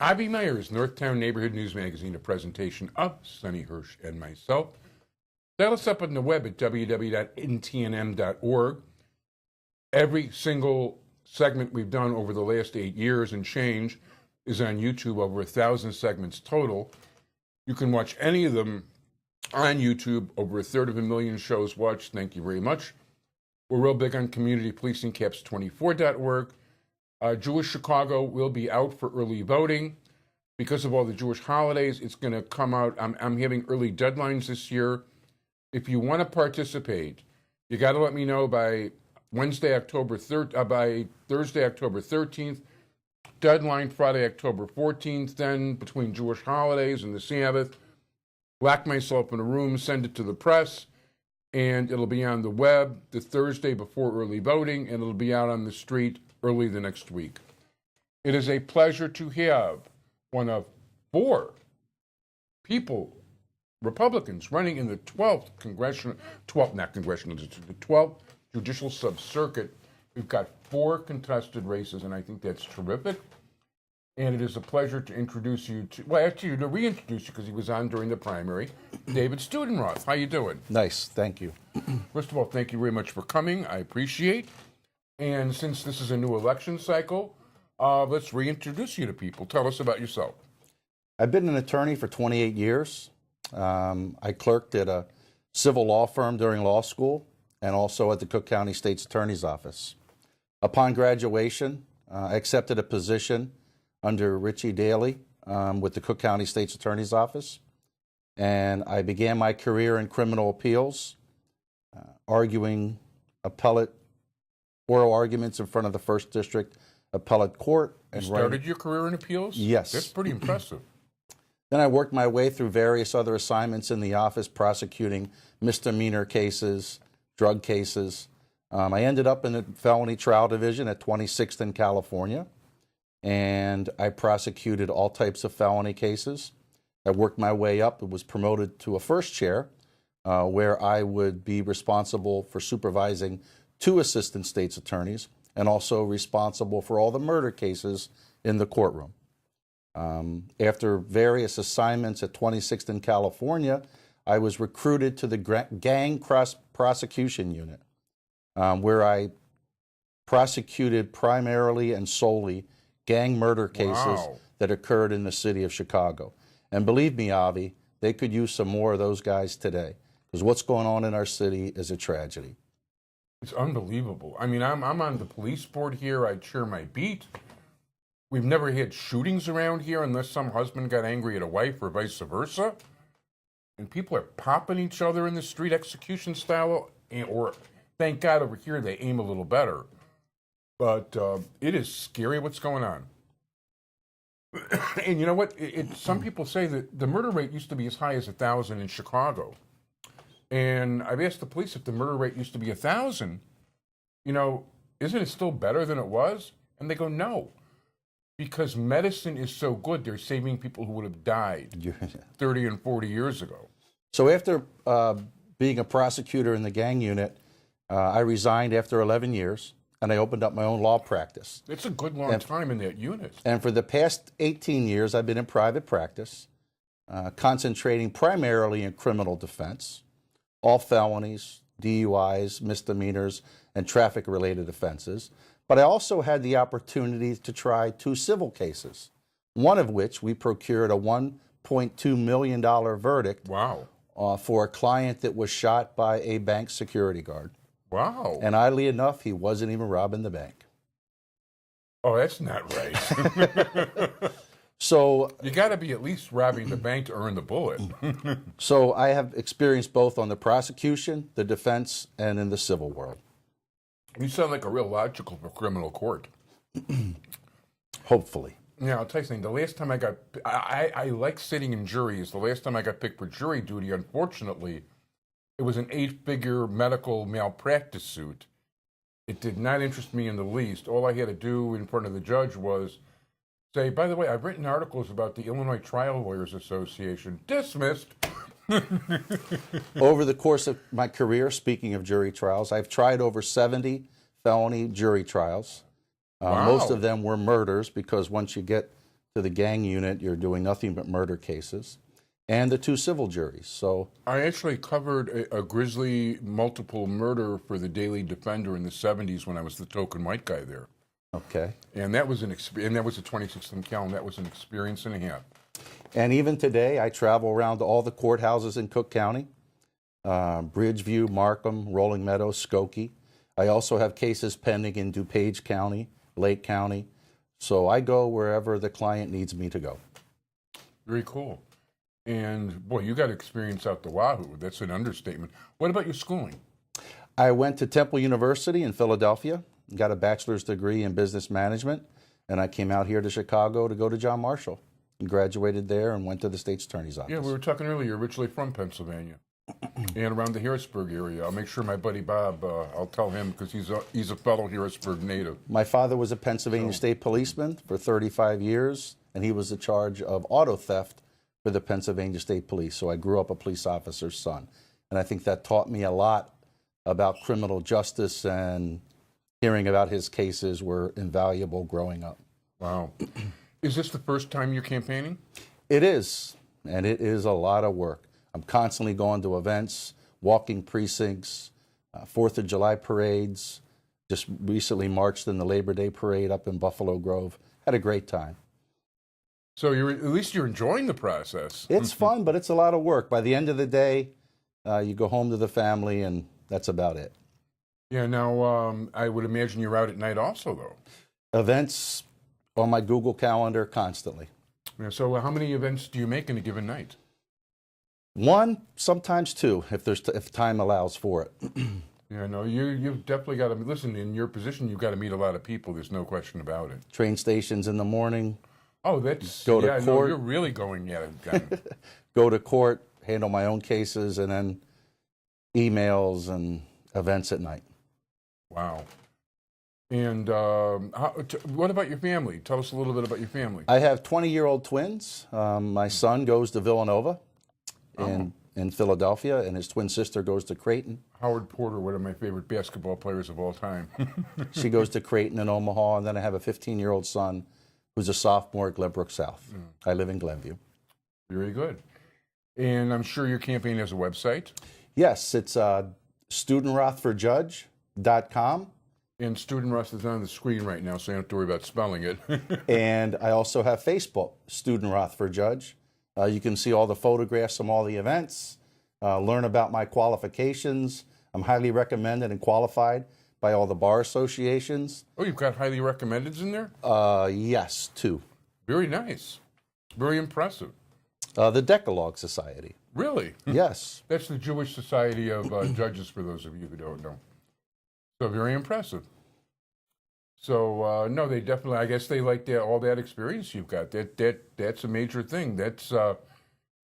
Avi Meyer's Northtown Neighborhood News Magazine, a presentation of Sonny Hirsch and myself. Dial us up on the web at www.ntnm.org. Every single segment we've done over the last 8 years and change is on YouTube, over 1,000 segments total. You can watch any of them on YouTube, over 1/3 shows watched. Thank you very much. We're real big on community policing, caps24.org. Jewish Chicago will be out for early voting. Because of all the Jewish holidays, it's going to come out. I'm having early deadlines this year. If you want to participate, you got to let me know by Thursday, October 13th. Deadline Friday, October 14th. Then between Jewish holidays and the Sabbath, lock myself in a room, send it to the press, and it'll be on the web the Thursday before early voting, and it'll be out on the street early the next week. It is a pleasure to have one of 4 people, Republicans, running in the 12th Judicial Sub-Circuit. We've got 4 contested races, and I think that's terrific. And it is a pleasure to introduce you to, well, actually, to reintroduce you because he was on during the primary, David Studenroth. How you doing? Nice, thank you. First of all, thank you very much for coming. I appreciate. And since this is a new election cycle, let's reintroduce you to people. Tell us about yourself. I've been an attorney for 28 years. I clerked at a civil law firm during law school and also at the Cook County State's Attorney's Office. Upon graduation, I accepted a position under Richie Daly with the Cook County State's Attorney's Office, and I began my career in criminal appeals, arguing appellate oral arguments in front of the First District Appellate Court. And you started your career in appeals? Yes. That's pretty impressive. Then I worked my way through various other assignments in the office, prosecuting misdemeanor cases, drug cases. I ended up in the felony trial division at 26th in California, and I prosecuted all types of felony cases. I worked my way up and was promoted to a first chair, where I would be responsible for supervising 2 assistant state's attorneys and also responsible for all the murder cases in the courtroom. After various assignments at 26th in California, I was recruited to the gang prosecution unit, where I prosecuted primarily and solely gang murder cases that occurred in the city of Chicago. And believe me, Avi, they could use some more of those guys today, because what's going on in our city is a tragedy. It's unbelievable. I mean, I'm on the police board here. I chair my beat. We've never had shootings around here unless some husband got angry at a wife or vice versa. And people are popping each other in the street execution style. Or, thank God, over here they aim a little better. But it is scary what's going on. And you know what? Some people say that the murder rate used to be as high as 1,000 in Chicago. And I've asked the police if the murder rate used to be 1,000, isn't it still better than it was? And they go, no, because medicine is so good, they're saving people who would have died 30 and 40 years ago. So after being a prosecutor in the gang unit, I resigned after 11 years, and I opened up my own law practice. It's a good long time in that unit. And for the past 18 years, I've been in private practice, concentrating primarily in criminal defense, all felonies, DUIs, misdemeanors, and traffic-related offenses. But I also had the opportunity to try 2 civil cases, one of which we procured a $1.2 million verdict for a client that was shot by a bank security guard. Wow. And oddly enough, he wasn't even robbing the bank. Oh, that's not right. So you got to be at least robbing the bank to earn the bullet. So I have experience both on the prosecution, the defense, and in the civil world. You sound like a real logical for criminal court. Hopefully. Yeah, I'll tell you something. The last time I like sitting in juries. The last time I got picked for jury duty, unfortunately, it was an 8-figure medical malpractice suit. It did not interest me in the least. All I had to do in front of the judge was say, by the way, I've written articles about the Illinois Trial Lawyers Association. Dismissed. Over the course of my career, speaking of jury trials, I've tried over 70 felony jury trials. Most of them were murders, because once you get to the gang unit, you're doing nothing but murder cases, and the 2 civil juries. So I actually covered a grisly multiple murder for the Daily Defender in the 70s when I was the token white guy there. okay. And that was and that was a 26th and Callan. That was an experience and a half. And even today, I travel around to all the courthouses in Cook County, Bridgeview, Markham, Rolling Meadows, Skokie. I also have cases pending in DuPage County, Lake County. So I go wherever the client needs me to go. Very cool. And boy, you got experience out the wahoo. That's an understatement. What about your schooling? I went to Temple University in Philadelphia, got a bachelor's degree in business management, and I came out here to Chicago to go to John Marshall. And graduated there and went to the state's attorney's office. Yeah, we were talking earlier, originally from Pennsylvania and around the Harrisburg area. I'll make sure my buddy Bob, I'll tell him because he's a fellow Harrisburg native. My father was a Pennsylvania state policeman for 35 years, and he was in charge of auto theft for the Pennsylvania State Police. So I grew up a police officer's son. And I think that taught me a lot about criminal justice, and hearing about his cases were invaluable growing up. Wow. Is this the first time you're campaigning? It is, and it is a lot of work. I'm constantly going to events, walking precincts, 4th of July parades. Just recently marched in the Labor Day parade up in Buffalo Grove. Had a great time. So at least you're enjoying the process. It's fun, but it's a lot of work. By the end of the day, you go home to the family, and that's about it. Yeah, now I would imagine you're out at night also, though. Events on my Google Calendar constantly. Yeah, so how many events do you make in a given night? 1, sometimes 2, if time allows for it. Yeah, no, you've definitely got to listen. In your position, you've got to meet a lot of people. There's no question about it. Train stations in the morning. Oh, that's Go to yeah. court. No, you're really going at it. Go to court, handle my own cases, and then emails and events at night. Wow. And what about your family? Tell us a little bit about your family. I have 20-year-old twins. My son goes to Villanova in Philadelphia, and his twin sister goes to Creighton. Howard Porter, one of my favorite basketball players of all time. She goes to Creighton in Omaha, and then I have a 15-year-old son who's a sophomore at Glenbrook South. I live in Glenview. Very good. And I'm sure your campaign has a website. Yes, it's studenrothforjudge.com. And Studenroth is on the screen right now, so you don't have to worry about spelling it. And I also have Facebook, Studenroth for Judge. You can see all the photographs from all the events, learn about my qualifications. I'm highly recommended and qualified by all the bar associations. Oh, you've got highly recommendeds in there? Yes, 2. Very nice. Very impressive. The Decalogue Society. Really? Yes. That's the Jewish Society of Judges, for those of you who don't know. So very impressive. So no, they definitely. I guess they like all that experience you've got. That's a major thing. That's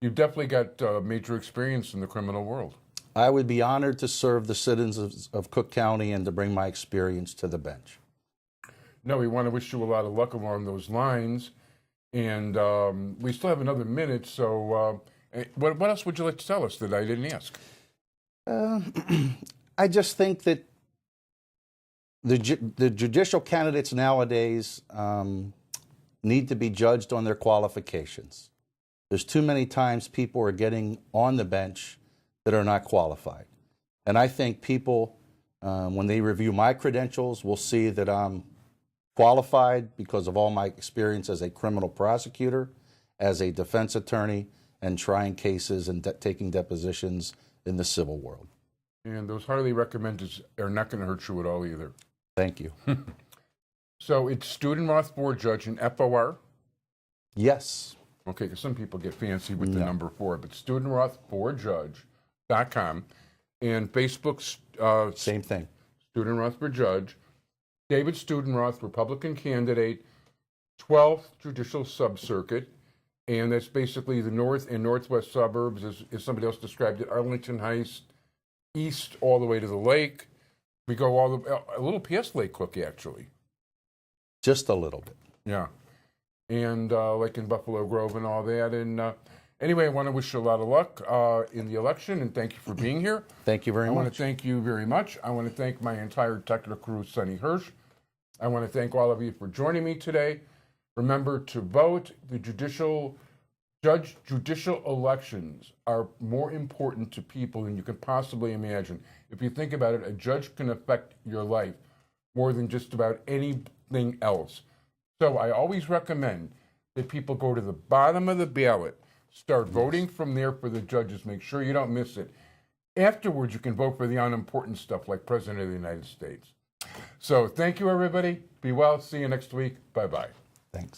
you've definitely got major experience in the criminal world. I would be honored to serve the citizens of Cook County and to bring my experience to the bench. No, we want to wish you a lot of luck along those lines, and we still have another minute. So what else would you like to tell us that I didn't ask? I just think that the judicial candidates nowadays need to be judged on their qualifications. There's too many times people are getting on the bench that are not qualified. And I think people, when they review my credentials, will see that I'm qualified because of all my experience as a criminal prosecutor, as a defense attorney, and trying cases and taking depositions in the civil world. And those highly recommended are not going to hurt you at all either. Thank you. So it's Studenroth for Judge and FOR? Yes. Okay, because some people get fancy with the number 4, but Studenrothforjudge.com. And Facebook's Same thing. Studenroth for Judge. David Studenroth, Republican candidate, 12th Judicial Subcircuit. And that's basically the north and northwest suburbs, as somebody else described it, Arlington Heights, east all the way to the lake. We go a little past Lake Cook, actually. Just a little bit. Yeah. And like in Buffalo Grove and all that. And anyway, I want to wish you a lot of luck in the election, and thank you for being here. Thank you very much. I want to thank you very much. I want to thank my entire technical crew, Sonny Hirsch. I want to thank all of you for joining me today. Remember to vote. The judicial elections are more important to people than you can possibly imagine. If you think about it, a judge can affect your life more than just about anything else. So I always recommend that people go to the bottom of the ballot, start voting from there for the judges. Make sure you don't miss it. Afterwards, you can vote for the unimportant stuff like President of the United States. So thank you, everybody. Be well. See you next week. Bye-bye. Thanks.